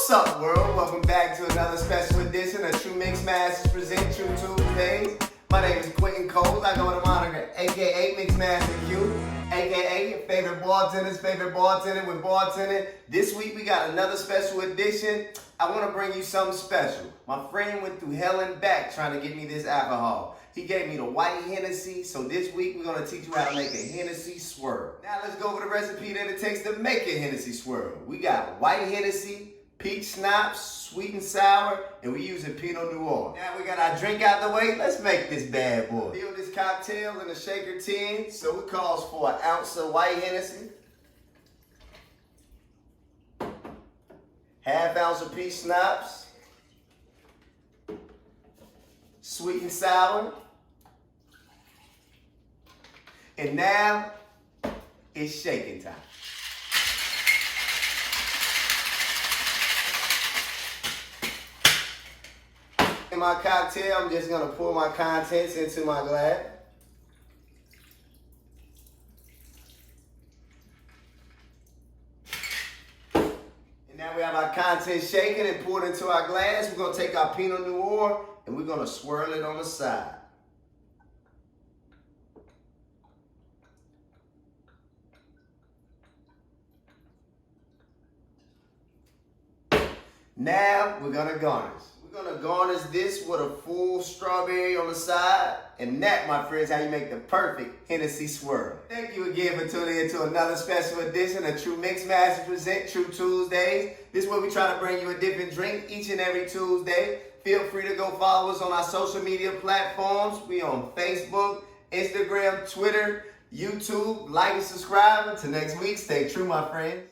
What's up, world? Welcome back to another special edition of True Mix Masters present True Tuesdays. My name is Quentin Coles. I go to moniker, aka Mixmaster Q, aka your favorite bartender's favorite bartender with bartending. This week we got another special edition. I want to bring you something special. My friend went through hell and back trying to get me this alcohol. He gave me the white Hennessy, so this week we're going to teach you how to make a Hennessy Swirl. Now let's go over the recipe that it takes to make a Hennessy Swirl. We got white Hennessy, peach schnapps, sweet and sour, and we using Pinot Noir. Now we got our drink out the way, let's make this bad boy. Fill this cocktail in a shaker tin, so it calls for an ounce of white Hennessy, half ounce of peach schnapps, sweet and sour, and now it's shaking time. In my cocktail, I'm just gonna pour my contents into my glass. And now we have our contents shaken and poured into our glass. We're gonna take our Pinot Noir and we're gonna swirl it on the side. Now we're gonna garnish. We're gonna garnish this with a full strawberry on the side. And that, my friends, how you make the perfect Hennessy Swirl. Thank you again for tuning in to another special edition of True Mix Masters present True Tuesdays. This is where we try to bring you a different drink each and every Tuesday. Feel free to go follow us on our social media platforms. We on Facebook, Instagram, Twitter, YouTube. Like and subscribe. Until next week, stay true, my friends.